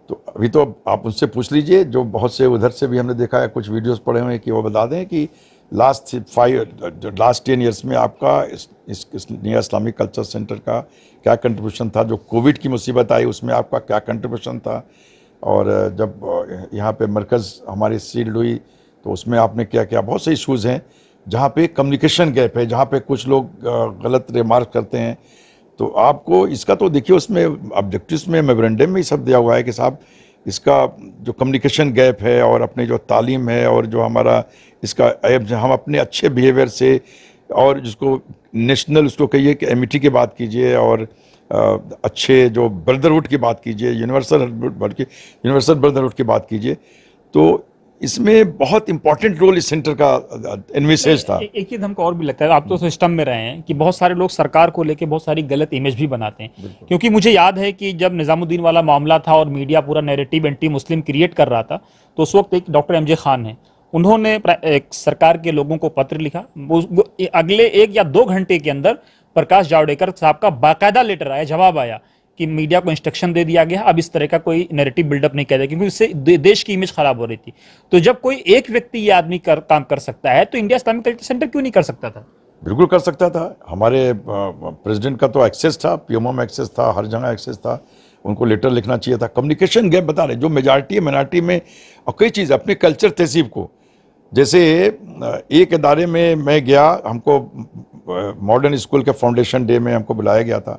तो अभी तो आप उनसे पूछ लीजिए, जो बहुत से उधर से भी हमने देखा है, कुछ वीडियोस पढ़े हुए हैं, कि वो बता दें कि लास्ट 10 ईयर्स में आपका इस नया इस्लामिक कल्चर सेंटर का क्या कंट्रीब्यूशन था, जो कोविड की मुसीबत आई उसमें आपका क्या कंट्रीब्यूशन था, और जब यहाँ पे मरकज़ हमारी सील्ड हुई तो उसमें आपने क्या किया। बहुत से इशूज़ हैं जहाँ पे कम्युनिकेशन गैप है, जहाँ पे कुछ लोग गलत रिमार्क करते हैं। तो आपको इसका तो देखिए, उसमें ऑब्जेक्टिव्स में मेमोरेंडम में ही सब दिया हुआ है कि साहब इसका जो कम्युनिकेशन गैप है और अपने जो तालीम है और जो हमारा इसका हम अपने अच्छे बिहेवियर से, और जिसको नेशनल उसको कहिए कि एमिटी की बात कीजिए, और अच्छे जो ब्रदरहुड की बात कीजिए, यूनिवर्सल ब्रदरहुड की बात कीजिए, तो इसमें बहुत इंपॉर्टेंट रोल इस सेंटर का एनविसेज था। एक चीज हमको और भी लगता है, आप तो सिस्टम में रहे हैं, कि बहुत सारे लोग सरकार को लेके बहुत सारी गलत इमेज भी बनाते हैं। क्योंकि मुझे याद है कि जब निजामुद्दीन वाला मामला था और मीडिया पूरा नैरेटिव एंटी मुस्लिम क्रिएट कर रहा था, तो उस वक्त एक डॉक्टर एमजे खान है, उन्होंने एक सरकार के लोगों को पत्र लिखा। अगले 1 या 2 घंटे के अंदर प्रकाश जावड़ेकर साहब का बाकायदा लेटर आया, जवाब आया कि मीडिया को इंस्ट्रक्शन दे दिया गया, अब इस तरह का कोई नैरेटिव बिल्डअप नहीं किया जाए, क्योंकि इससे देश की इमेज खराब हो रही थी। तो जब कोई एक व्यक्ति ये आदमी काम कर सकता है, तो इंडिया इस्लामिक कल्चर सेंटर क्यों नहीं कर सकता था? बिल्कुल कर सकता था। हमारे प्रेसिडेंट का तो एक्सेस था, पीएमओ में एक्सेस था, हर जगह एक्सेस था, उनको लेटर लिखना चाहिए था। कम्युनिकेशन गैप बता रहे, जो मेजॉरिटी है माइनॉरिटी में, और कई चीज़ अपने कल्चर तहजीब को, जैसे एक इदारे में मैं गया, हमको मॉडर्न स्कूल के फाउंडेशन डे में हमको बुलाया गया था,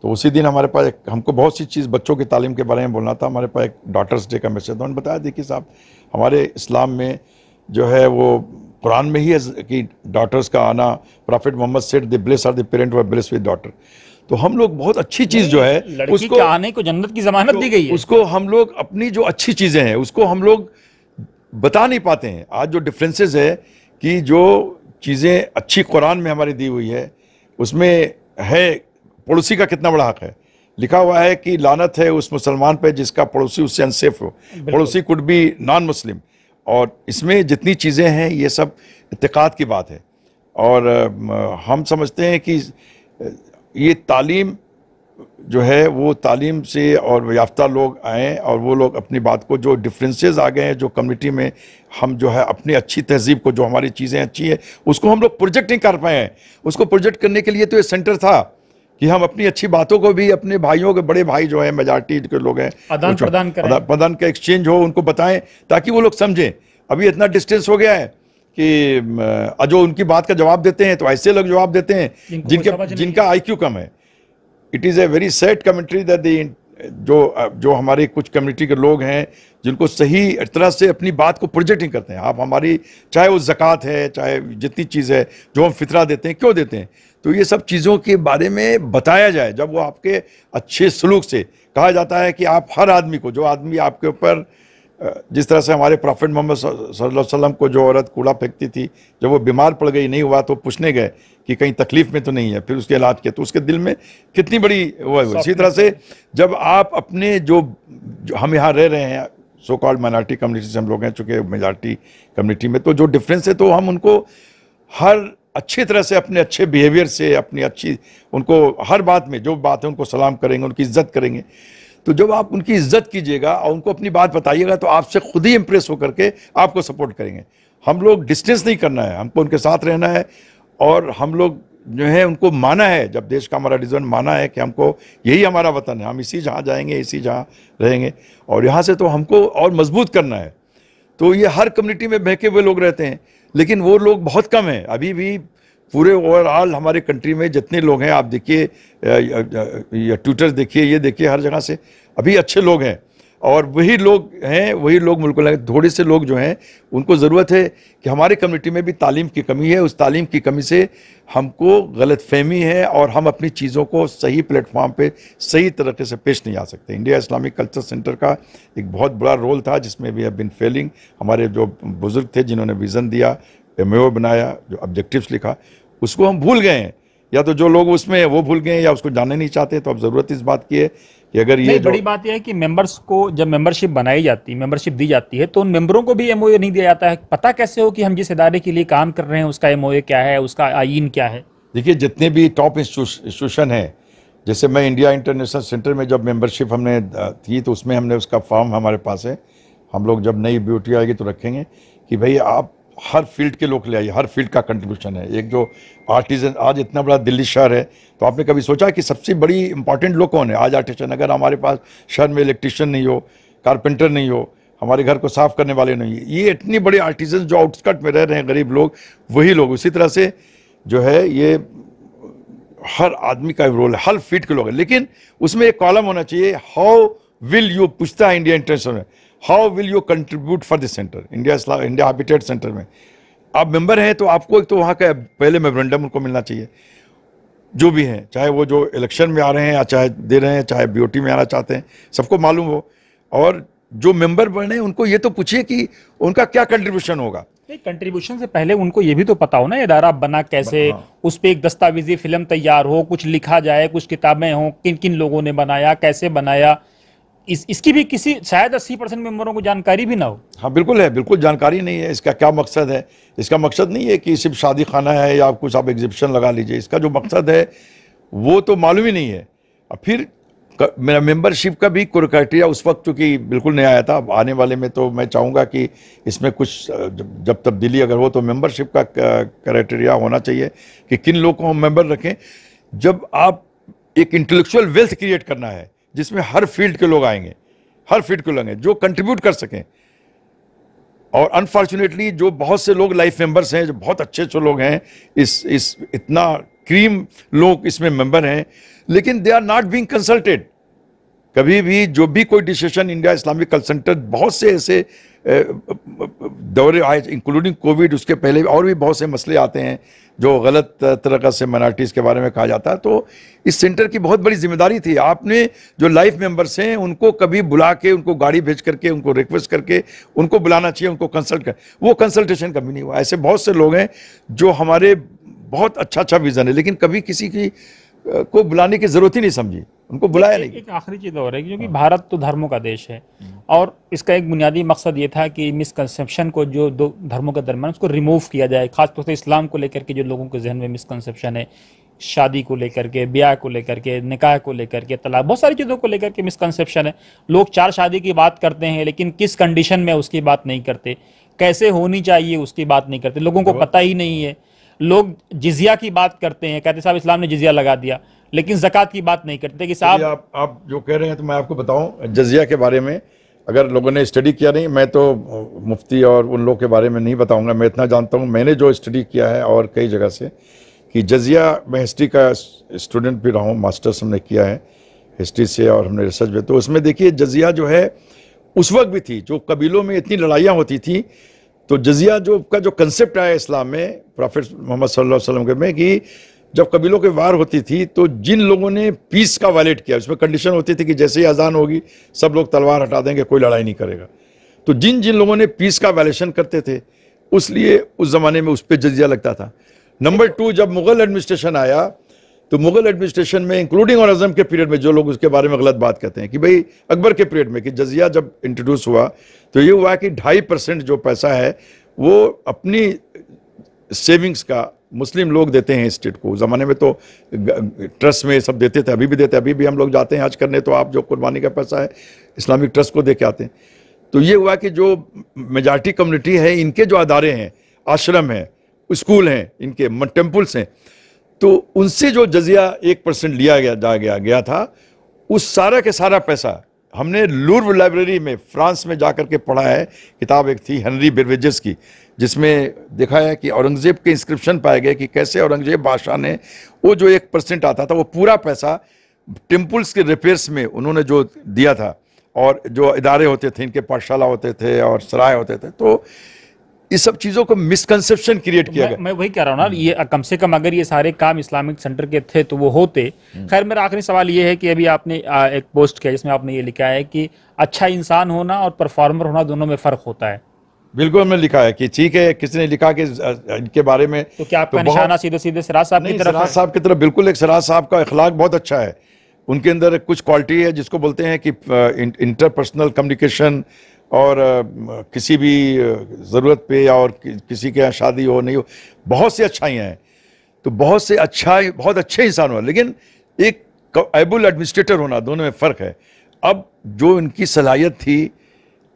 तो उसी दिन हमारे पास हमको बहुत सी चीज़ बच्चों की तालीम के बारे में बोलना था। हमारे पास एक डॉटर्स डे का मैसेज था, उन्होंने बताया देखिए साहब, हमारे इस्लाम में जो है वो कुरान में ही है कि डॉटर्स का आना, prophet Muhammad said the bless are the parent were bless with daughter. तो हम लोग बहुत अच्छी चीज़ जो है उसको के आने को जन्नत की जमानत दी गई है, उसको हम लोग अपनी जो अच्छी चीज़ें हैं उसको हम लोग बता नहीं पाते हैं। आज जो डिफरेंसेस है कि जो चीज़ें अच्छी कुरान में हमारी दी हुई है, उसमें है पड़ोसी का कितना बड़ा हक है, लिखा हुआ है कि लानत है उस मुसलमान पे जिसका पड़ोसी उससे अनसेफ हो, पड़ोसी कुड बी नॉन मुस्लिम। और इसमें जितनी चीज़ें हैं ये सब इत्तेकाद की बात है। और हम समझते हैं कि ये तालीम जो है वो तालीम से और याफ्ता लोग आएँ और वो लोग अपनी बात को, जो डिफरेंसेस आ गए हैं जो कम्युनिटी में, हम जो है अपनी अच्छी तहजीब को, जो हमारी चीज़ें अच्छी है उसको हम लोग प्रोजेक्ट नहीं कर पाए हैं। उसको प्रोजेक्ट करने के लिए तो ये सेंटर था कि हम अपनी अच्छी बातों को भी अपने भाइयों के, बड़े भाई जो है मेजॉरिटी के लोग हैं, आदान प्रदान का एक्सचेंज हो, उनको बताएं ताकि वो लोग समझें। अभी इतना डिस्टेंस हो गया है कि जो उनकी बात का जवाब देते हैं तो ऐसे लोग जवाब देते हैं जिनका IQ कम है। It is a very sad commentary that जो हमारे कुछ कम्युनिटी के लोग हैं जिनको सही तरह से अपनी बात को प्रोजेक्ट नहीं करते हैं। आप हमारी, चाहे वो ज़कात है, चाहे जितनी चीज़ है जो हम फितरा देते हैं, क्यों देते हैं, तो ये सब चीज़ों के बारे में बताया जाए। जब वो आपके अच्छे सलूक से कहा जाता है कि आप हर आदमी को, जो आदमी आपके ऊपर, जिस तरह से हमारे प्रॉफिट मोहम्मद सल्लल्लाहु अलैहि वसल्लम को जो औरत कूड़ा फेंकती थी, जब वो बीमार पड़ गई, नहीं हुआ, तो पूछने गए कि कहीं तकलीफ में तो नहीं है, फिर उसके इलाज किया तो उसके दिल में कितनी बड़ी वो है। इसी तरह से जब आप अपने जो हम यहाँ रह रहे हैं, सो कॉल्ड माइनॉरिटी कम्युनिटी से हम लोग हैं, चूँकि मेजॉरिटी कम्युनिटी में तो जो डिफरेंस है, तो हम उनको हर अच्छी तरह से अपने अच्छे बिहेवियर से, अपनी अच्छी, उनको हर बात में जो बात है उनको सलाम करेंगे, उनकी इज्जत करेंगे। तो जब आप उनकी इज्जत कीजिएगा और उनको अपनी बात बताइएगा तो आपसे खुद ही इंप्रेस होकर के आपको सपोर्ट करेंगे। हम लोग डिस्टेंस नहीं करना है, हमको उनके साथ रहना है, और हम लोग जो है उनको माना है, जब देश का हमारा डिसीजन माना है कि हमको यही हमारा वतन है, हम इसी जहाँ जाएंगे, इसी जहाँ रहेंगे, और यहाँ से तो हमको और मजबूत करना है। तो ये हर कम्युनिटी में बहके हुए लोग रहते हैं, लेकिन वो लोग बहुत कम हैं अभी भी। पूरे ओवरऑल हमारे कंट्री में जितने लोग हैं, आप देखिए, या ट्विटर देखिए, ये देखिए, हर जगह से अभी अच्छे लोग हैं, और वही लोग हैं, वही लोग मुल्क लगे। थोड़े से लोग जो हैं उनको ज़रूरत है कि हमारे कम्युनिटी में भी तालीम की कमी है, उस तालीम की कमी से हमको गलतफहमी है और हम अपनी चीज़ों को सही प्लेटफॉर्म पे सही तरीके से पेश नहीं आ सकते। इंडिया इस्लामिक कल्चर सेंटर का एक बहुत बड़ा रोल था जिसमें वी हैव बीन फेलिंग। हमारे जो बुजुर्ग थे जिन्होंने विज़न दिया, MAO बनाया, जो ऑब्जेक्टिव्स लिखा, उसको हम भूल गए हैं, या तो जो लोग उसमें हैं वो भूल गए हैं या उसको जानने नहीं चाहते। तो अब ज़रूरत इस बात की है कि अगर ये बड़ी बात यह है कि मेंबर्स को जब मेंबरशिप बनाई जाती है, मेंबरशिप दी जाती है, तो उन मेंबरों को भी MOA नहीं दिया जाता है। पता कैसे हो कि हम जिस इदारे के लिए काम कर रहे हैं उसका MOA क्या है, उसका आईन क्या है? देखिए, जितने भी टॉप इंस्टीट्यूशन हैं, जैसे मैं इंडिया इंटरनेशनल सेंटर में जब मेंबरशिप हमने थी तो उसमें हमने उसका फॉर्म हमारे पास है। हम लोग जब नई BOT आएगी तो रखेंगे कि भाई आप हर फील्ड के लोग ले आइए, हर फील्ड का कंट्रीब्यूशन है। एक जो आर्टिजन, आज इतना बड़ा दिल्ली शहर है, तो आपने कभी सोचा कि सबसे बड़ी इंपॉर्टेंट लोग कौन है आज आर्टिजन? अगर हमारे पास शहर में इलेक्ट्रिशियन नहीं हो, कारपेंटर नहीं हो, हमारे घर को साफ करने वाले नहीं है, ये इतनी बड़ी आर्टिजन जो आउटस्कर्ट में रह रहे हैं, गरीब लोग, वही लोग। उसी तरह से जो है ये हर आदमी का रोल है, हर फील्ड के लोग हैं, लेकिन उसमें एक कॉलम होना चाहिए, हाउ विल यू, पूछता है इंडिया इंटरनेशनल में, how will you contribute for this centre, India habitat centre में आप मेंबर हैं, तो आपको एक तो वहाँ का पहले मेमोरेंडम उनको मिलना चाहिए, जो भी हैं, चाहे वो जो इलेक्शन में आ रहे हैं या चाहे दे रहे हैं, चाहे बीओटी में आना चाहते हैं, सबको मालूम हो। और जो मेंबर बने उनको ये तो पूछिए कि उनका क्या कंट्रीब्यूशन होगा। कंट्रीब्यूशन से पहले उनको ये भी तो पता हो ना, ये दायरा बना कैसे, उस पे एक दस्तावेजी फिल्म तैयार हो, कुछ लिखा जाए, कुछ किताबें हो, किन किन लोगों ने बनाया, कैसे बनाया, इसकी भी किसी शायद 80% मेंबरों को जानकारी भी ना हो। हाँ बिल्कुल है, बिल्कुल जानकारी नहीं है। इसका क्या मकसद है? इसका मकसद नहीं है कि सिर्फ शादी खाना है या कुछ आप एग्जिबिशन लगा लीजिए, इसका जो मकसद है वो तो मालूम ही नहीं है। और फिर मेरा मेंबरशिप का भी क्राइटेरिया उस वक्त चूँकि बिल्कुल नहीं आया था, अब आने वाले में तो मैं चाहूँगा कि इसमें कुछ जब तब्दीली अगर हो तो मेंबरशिप का क्राइटेरिया होना चाहिए कि किन लोगों को हम मेंबर रखें। जब आप एक इंटेलेक्चुअल वेल्थ क्रिएट करना है जिसमें हर फील्ड के लोग आएंगे, हर फील्ड के लोग हैं जो कंट्रीब्यूट कर सकें, और अनफॉर्चुनेटली जो बहुत से लोग लाइफ मेंबर्स हैं, जो बहुत अच्छे अच्छे लोग हैं, इस इतना क्रीम लोग इसमें मेंबर हैं, लेकिन they are not being consulted. कभी भी जो भी कोई decision India Islamic culture centre, बहुत से ऐसे दौरे आए इंक्लूडिंग कोविड, उसके पहले और भी बहुत से मसले आते हैं जो गलत तरीक़े से माइनॉरिटीज़ के बारे में कहा जाता है। तो इस सेंटर की बहुत बड़ी जिम्मेदारी थी, आपने जो लाइफ मेंबर्स हैं उनको कभी बुला के, उनको गाड़ी भेज करके, उनको रिक्वेस्ट करके उनको बुलाना चाहिए, उनको कंसल्ट कर, वो कंसल्टेशन कभी नहीं हुआ। ऐसे बहुत से लोग हैं जो हमारे बहुत अच्छा विज़न है, लेकिन कभी किसी की को बुलाने की जरूरत ही नहीं समझी, उनको बुलाया नहीं। एक आखिरी चीज और है, क्योंकि भारत तो धर्मों का देश है और इसका एक बुनियादी मकसद ये था कि मिसकंसेप्शन को जो दो धर्मों के दरमियान उसको रिमूव किया जाए, खासतौर से इस्लाम को लेकर के जो लोगों के जहन में मिसकंसेप्शन है, शादी को लेकर के, ब्याह को लेकर के, निकाह को लेकर के, तलाक, बहुत सारी चीज़ों को लेकर के मिसकंसेप्शन है। लोग 4 शादी की बात करते हैं लेकिन किस कंडीशन में उसकी बात नहीं करते, कैसे होनी चाहिए उसकी बात नहीं करते, लोगों को पता ही नहीं है। लोग जिजिया की बात करते हैं, कहते साहब इस्लाम ने जिजिया लगा दिया, लेकिन ज़कात की बात नहीं करते कि साहब आप जो कह रहे हैं तो मैं आपको बताऊं जजिया के बारे में, अगर लोगों ने स्टडी किया नहीं, मैं तो मुफ्ती और उन लोगों के बारे में नहीं बताऊंगा, मैं इतना जानता हूं, मैंने जो स्टडी किया है और कई जगह से, कि जजिया, मैं हिस्ट्री का स्टूडेंट भी रहा हूँ, मास्टर्स हमने किया है हिस्ट्री से और हमने रिसर्च में, तो उसमें देखिए जजिया जो है उस वक्त भी थी, जो कबीलों में इतनी लड़ाइयाँ होती थी, तो जजिया जो कंसेप्ट आया इस्लाम में प्रॉफेट मोहम्मद सल्लल्लाहु अलैहि वसल्लम के में, कि जब कबीलों के वार होती थी तो जिन लोगों ने पीस का वायलेट किया, उसमें कंडीशन होती थी कि जैसे ही अजान होगी सब लोग तलवार हटा देंगे, कोई लड़ाई नहीं करेगा। तो जिन जिन लोगों ने पीस का वायलेशन करते थे, उसलिए उस ज़माने में उस पर जजिया लगता था। नंबर 2, जब मुग़ल एडमिनिस्ट्रेशन आया तो मुग़ल एडमिनिस्ट्रेशन में इंक्लूडिंग औरंगज़ेब के पीरियड में जो लोग उसके बारे में गलत बात कहते हैं कि भाई अकबर के पीरियड में कि जजिया जब इंट्रोड्यूस हुआ तो ये हुआ कि 2.5% जो पैसा है वो अपनी सेविंग्स का मुस्लिम लोग देते हैं स्टेट को। ज़माने में तो ट्रस्ट में सब देते थे, अभी भी देते हैं, अभी भी हम लोग जाते हैं हज करने तो आप जो कुर्बानी का पैसा है इस्लामिक ट्रस्ट को दे के आते हैं। तो ये हुआ कि जो मेजॉरिटी कम्युनिटी है, इनके जो अदारे हैं, आश्रम हैं, स्कूल हैं, इनके टेम्पल्स हैं, तो उनसे जो जजिया 1% लिया गया था, उस सारा के सारा पैसा हमने लूर्व लाइब्रेरी में फ्रांस में जाकर के पढ़ा है। किताब एक थी हेनरी बेरवेजेस की, जिसमें दिखाया है कि औरंगज़ेब के इंस्क्रिप्शन पाए गए कि कैसे औरंगज़ेब बादशाह ने वो जो 1% आता था वो पूरा पैसा टेम्पल्स के रिपेयर्स में उन्होंने जो दिया था, और जो इदारे होते थे, इनके पाठशाला होते थे और सराय होते थे, तो इस सब चीज़ों को मिसकंसेप्शन क्रिएट किया गया। मैं वही कह रहा हूँ ना, ये कम से कम अगर ये सारे काम इस्लामिक सेंटर के थे तो वो होते। खैर, मेरा आखिरी सवाल ये है कि अभी आपने एक पोस्ट किया जिसमें आपने ये लिखा है कि अच्छा इंसान होना और परफॉर्मर होना दोनों में फ़र्क होता है। बिल्कुल हमने लिखा है कि ठीक है, किसी ने लिखा कि इनके बारे में, तो क्या आपका निशाना सीधे सीधे सिराज साहब की तरफ है? सिराज साहब की तरफ बिल्कुल। एक सिराज साहब का अखलाक बहुत अच्छा है, उनके अंदर कुछ क्वालिटी है जिसको बोलते हैं कि इंटरपर्सनल कम्युनिकेशन, और किसी भी ज़रूरत पे और किसी के यहाँ शादी हो नहीं हो, बहुत सी अच्छाइयाँ हैं। तो बहुत अच्छे इंसान हो, लेकिन एक एबल एडमिनिस्ट्रेटर होना, दोनों में फ़र्क है। अब जो इनकी सलाहियत थी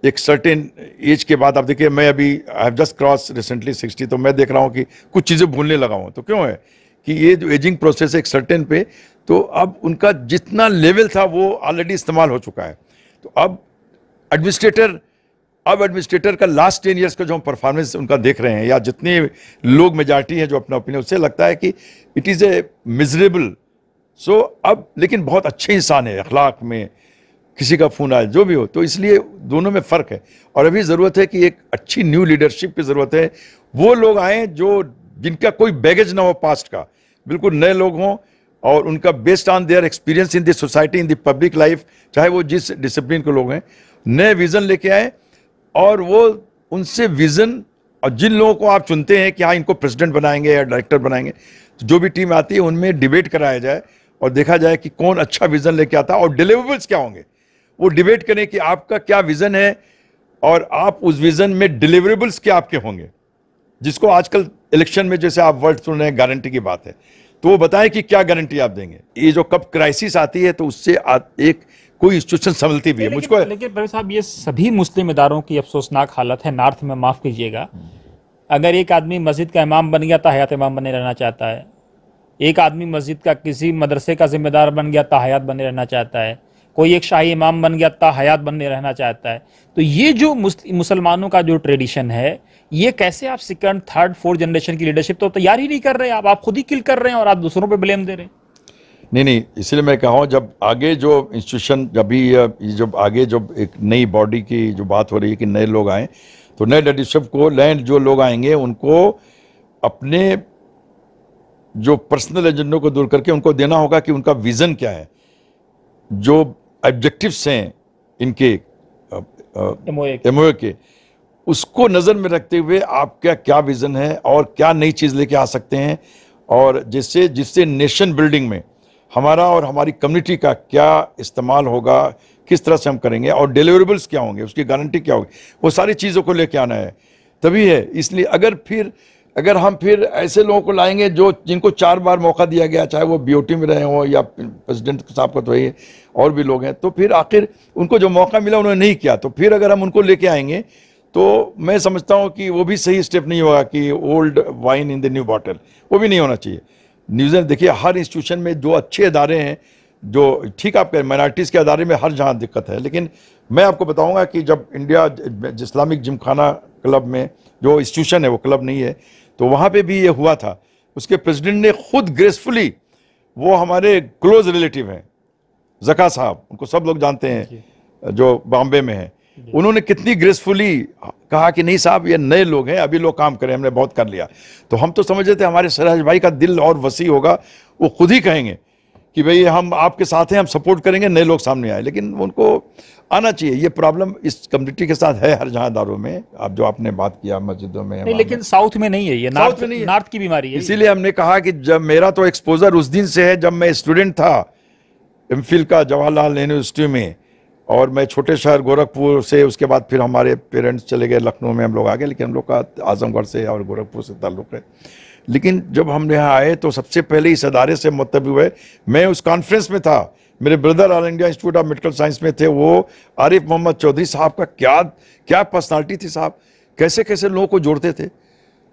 एक सर्टेन एज के बाद, आप देखिए मैं अभी I have just cross recently 60, तो मैं देख रहा हूँ कि कुछ चीज़ें भूलने लगा हूँ। तो क्यों है कि ये जो एजिंग प्रोसेस है एक सर्टेन पे, तो अब उनका जितना लेवल था वो ऑलरेडी इस्तेमाल हो चुका है। तो अब एडमिनिस्ट्रेटर अब एडमिनिस्ट्रेटर का लास्ट 10 ईयर्स का जो हम परफॉर्मेंस उनका देख रहे हैं, या जितने लोग मेजॉरिटी है जो अपना ओपिनियन, उससे लगता है कि इट इज़ ए मिजरेबल। सो अब लेकिन बहुत अच्छे इंसान है, अखलाक में किसी का फोन आए जो भी हो, तो इसलिए दोनों में फ़र्क है। और अभी ज़रूरत है कि एक अच्छी न्यू लीडरशिप की ज़रूरत है। वो लोग आए जो जिनका कोई बैगेज ना हो पास्ट का, बिल्कुल नए लोग हों और उनका based on their experience in the society, in the public life, चाहे वो जिस डिसिप्लिन के लोग हैं, नए विज़न लेके आए। और वो उनसे विज़न, और जिन लोगों को आप चुनते हैं कि हाँ इनको प्रेसिडेंट बनाएंगे या डायरेक्टर बनाएंगे, तो जो भी टीम आती है उनमें डिबेट कराया जाए और देखा जाए कि कौन अच्छा विज़न लेके आता है और डिलीवरेबल्स क्या होंगे। वो डिबेट करें कि आपका क्या विज़न है और आप उस विज़न में डिलीवरेबल्स क्या आपके होंगे, जिसको आजकल इलेक्शन में जैसे आप वर्ड सुन रहे हैं, गारंटी की बात है, तो वो बताएं कि क्या गारंटी आप देंगे। ये जो कब क्राइसिस आती है तो उससे एक कोई इंस्टीट्यूशन संभलती भी है। मुझको लेकिन परवेज साहब, ये सभी मुस्लिम इदारों की अफसोसनाक हालत है नॉर्थ में, माफ़ कीजिएगा। अगर एक आदमी मस्जिद का इमाम बन गया तो हयात इमाम बने रहना चाहता है, एक आदमी मस्जिद का किसी मदरसे का जिम्मेदार बन गया तो हयात बने रहना चाहता है, कोई एक शाही इमाम बन गया तो हयात बने रहना चाहता है। तो ये जो मुसलमानों का जो ट्रेडिशन है, ये कैसे आप सेकंड थर्ड फोर्थ जनरेशन की लीडरशिप तो तैयार ही नहीं कर रहे, आप खुद ही किल कर रहे हैं और आप दूसरों पे ब्लेम दे रहे हैं। नहीं, इसलिए मैं कहा हूँ, जब आगे जो इंस्टीट्यूशन, जब आगे जब एक नई बॉडी की जो बात हो रही है कि नए लोग आए, तो नए लीडरशिप को, नए जो लोग आएंगे उनको अपने जो पर्सनल एजेंडों को दूर करके उनको देना होगा कि उनका विज़न क्या है, जो ऑब्जेक्टिव्स हैं इनके एमओए के, उसको नज़र में रखते हुए आपका क्या विज़न है और क्या नई चीज़ लेके आ सकते हैं, और जिससे नेशन बिल्डिंग में हमारा और हमारी कम्युनिटी का क्या इस्तेमाल होगा, किस तरह से हम करेंगे और डिलीवरेबल्स क्या होंगे, उसकी गारंटी क्या होगी, वो सारी चीज़ों को लेके आना है। तभी है, इसलिए अगर हम फिर ऐसे लोगों को लाएंगे जिनको 4 बार मौका दिया गया, चाहे वो बीओटी में रहे हों या प्रेसिडेंट साहब का तो वही है, और भी लोग हैं, तो फिर आखिर उनको जो मौका मिला उन्होंने नहीं किया, तो फिर अगर हम उनको लेके आएंगे तो मैं समझता हूँ कि वो भी सही स्टेप नहीं होगा कि old wine in the new bottle, वो भी नहीं होना चाहिए। न्यूज़ीलैंड देखिए, हर इंस्टीट्यूशन में जो अच्छे इदारे हैं, जो ठीक आप कहें माइनॉरिटीज़ के इदारे में हर जहाँ दिक्कत है, लेकिन मैं आपको बताऊँगा कि जब इंडिया इस्लामिक जिमखाना क्लब में जो इंस्टीट्यूशन है, वो क्लब नहीं है, तो वहाँ पे भी ये हुआ था। उसके प्रेसिडेंट ने खुद ग्रेसफुली, वो हमारे क्लोज रिलेटिव हैं ज़का साहब, उनको सब लोग जानते हैं जो बॉम्बे में हैं, उन्होंने कितनी ग्रेसफुली कहा कि नहीं साहब, ये नए लोग हैं, अभी लोग काम करें, हमने बहुत कर लिया। तो हम तो समझ रहे थे हमारे सरहज भाई का दिल और वसी होगा, वो खुद ही कहेंगे कि भाई हम आपके साथ हैं, हम सपोर्ट करेंगे, नए लोग सामने आए। लेकिन उनको आना चाहिए। ये प्रॉब्लम इस कम्युनिटी के साथ है हर जहाँ दारों में, आप जो आपने बात किया मस्जिदों में नहीं, लेकिन साउथ में नहीं है, ये नॉर्थ की बीमारी है। इसीलिए हमने कहा कि जब मेरा तो एक्सपोजर उस दिन से है जब मैं स्टूडेंट था एमफिल का जवाहरलाल नेहरू यूनिवर्सिटी में, और मैं छोटे शहर गोरखपुर से, उसके बाद फिर हमारे पेरेंट्स चले गए लखनऊ में, हम लोग आ गए, लेकिन हम लोग का आजमगढ़ से और गोरखपुर से ताल्लुक़ है। लेकिन जब हम यहाँ आए तो सबसे पहले इस अदारे से मुतबी हुए। मैं उस कॉन्फ्रेंस में था, मेरे brother all India institute of medical science में थे, वो आरिफ मोहम्मद चौधरी साहब का क्या पर्सनालिटी थी साहब, कैसे कैसे लोगों को जोड़ते थे।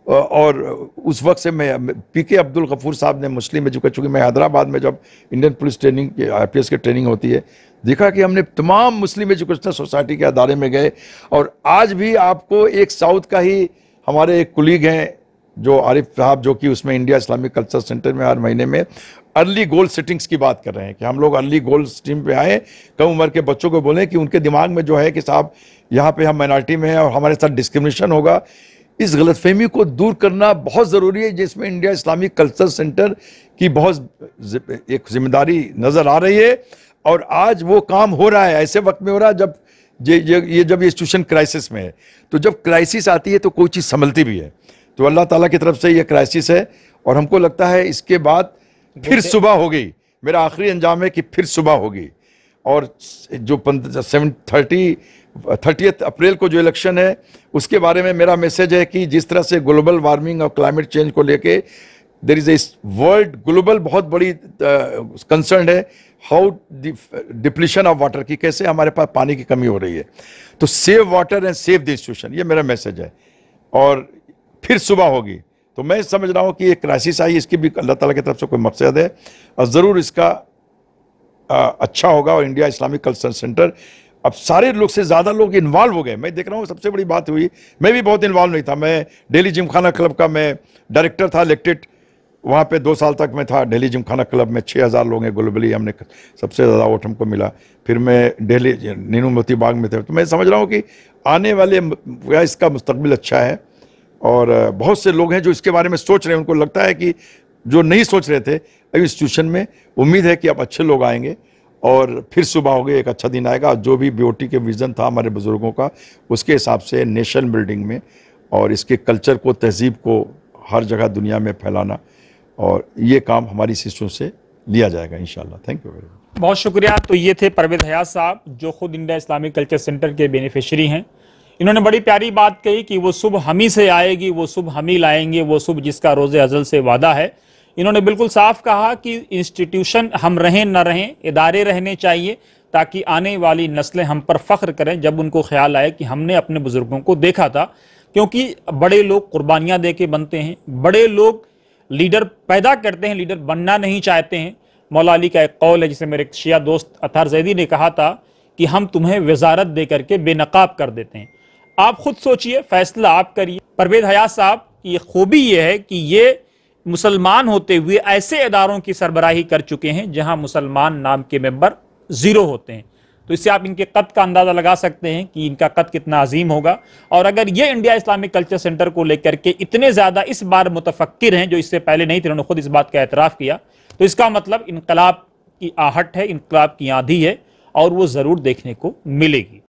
और उस वक्त से मैं पीके अब्दुल गफूर साहब ने मुस्लिम एजुकेशन, चूँकि मैं हैदराबाद में जब इंडियन पुलिस ट्रेनिंग IPS की ट्रेनिंग होती है, देखा कि हमने तमाम मुस्लिम एजुकेशनल सोसाइटी के अदारे में गए। और आज भी आपको एक साउथ का ही हमारे एक कुलीग हैं जो आरिफ साहब, जो कि उसमें इंडिया इस्लामिक कल्चर सेंटर में हर महीने में अर्ली गोल सेटिंग्स की बात कर रहे हैं कि हम लोग अर्ली गोल स्ट्रीम पे आए, कम उम्र के बच्चों को बोलें कि उनके दिमाग में जो है कि साहब यहाँ पे हम माइनॉरिटी में हैं और हमारे साथ डिस्क्रिमिनेशन होगा। इस गलतफहमी को दूर करना बहुत ज़रूरी है, जिसमें इंडिया इस्लामिक कल्चर सेंटर की बहुत एक जिम्मेदारी नज़र आ रही है। और आज वो काम हो रहा है, ऐसे वक्त में हो रहा है जब जब ये इंस्टीट्यूशन क्राइसिस में है। तो जब क्राइसिस आती है तो कोई चीज़ संभलती भी है। तो अल्लाह ताला की तरफ से ये क्राइसिस है, और हमको लगता है इसके बाद फिर सुबह होगी। मेरा आखिरी अंजाम है कि फिर सुबह होगी। और जो 30 अप्रैल को जो इलेक्शन है, उसके बारे में मेरा मैसेज है कि जिस तरह से ग्लोबल वार्मिंग और क्लाइमेट चेंज को लेके there is a world global बहुत बड़ी कंसर्न है, हाउ डिप्लीशन ऑफ वाटर की, कैसे हमारे पास पानी की कमी हो रही है। तो save water and save the institution, ये मेरा मैसेज है। और फिर सुबह होगी। तो मैं समझ रहा हूँ कि ये क्राइसिस आई, इसकी भी अल्लाह ताला की तरफ से कोई मकसद है, और ज़रूर इसका अच्छा होगा। और इंडिया इस्लामिक कल्चर सेंटर अब सारे लोग से ज़्यादा लोग इन्वॉल्व हो गए। मैं देख रहा हूँ सबसे बड़ी बात हुई, मैं भी बहुत इन्वॉल्व नहीं था। मैं दिल्ली जिमखाना क्लब का मैं डायरेक्टर था, इलेक्टेड। वहाँ पे 2 साल तक मैं था दिल्ली जिमखाना क्लब में। 6000 लोग हैं ग्लोबली, हमने सबसे ज़्यादा वोट हमको मिला। फिर मैं दिल्ली नीनू मोती बाग में थे। तो मैं समझ रहा हूँ कि आने वाले इसका मुस्तकबिल अच्छा है, और बहुत से लोग हैं जो इसके बारे में सोच रहे हैं। उनको लगता है कि जो नहीं सोच रहे थे अभी इंस्टीट्यूशन में, उम्मीद है कि अब अच्छे लोग आएंगे और फिर सुबह हो गई, एक अच्छा दिन आएगा। जो भी बीओटी के विज़न था हमारे बुज़ुर्गों का, उसके हिसाब से नेशन बिल्डिंग में और इसके कल्चर को, तहजीब को हर जगह दुनिया में फैलाना, और ये काम हमारी इंस्टीट्यूशन से लिया जाएगा इंशाल्लाह। Thank you very much. बहुत शुक्रिया। तो ये थे परवेज़ हयात साहब, जो खुद इंडिया इस्लामिक कल्चर सेंटर के बेनिफिशरी हैं। इन्होंने बड़ी प्यारी बात कही कि वो सुबह हम ही से आएगी, वो सुबह हम ही लाएंगे, वो सुबह जिसका रोज़े अज़ल से वादा है। इन्होंने बिल्कुल साफ कहा कि इंस्टीट्यूशन हम रहें न रहें, इदारे रहने चाहिए ताकि आने वाली नस्लें हम पर फ़ख्र करें जब उनको ख्याल आए कि हमने अपने बुज़ुर्गों को देखा था। क्योंकि बड़े लोग कुर्बानियाँ दे के बनते हैं, बड़े लोग लीडर पैदा करते हैं, लीडर बनना नहीं चाहते हैं। मौला अली का एक कौल है, जिसे मेरे शिया दोस्त अतहर जैदी ने कहा था कि हम तुम्हें वजारत दे करके बेनकाब कर देते हैं। आप खुद सोचिए, फैसला आप करिए। परवेज़ हयात साहब की खूबी ये है कि ये मुसलमान होते हुए ऐसे इदारों की सरबराही कर चुके हैं जहां मुसलमान नाम के मेंबर 0 होते हैं। तो इससे आप इनके कद का अंदाज़ा लगा सकते हैं कि इनका कद कितना अजीम होगा। और अगर ये इंडिया इस्लामिक कल्चर सेंटर को लेकर के इतने ज़्यादा इस बार मुतफक्किर हैं, जो इससे पहले नहीं थे, उन्होंने खुद इस बात का एतराफ़ किया, तो इसका मतलब इनकलाब की आहट है, इनकलाब की आंधी है, और वो ज़रूर देखने को मिलेगी।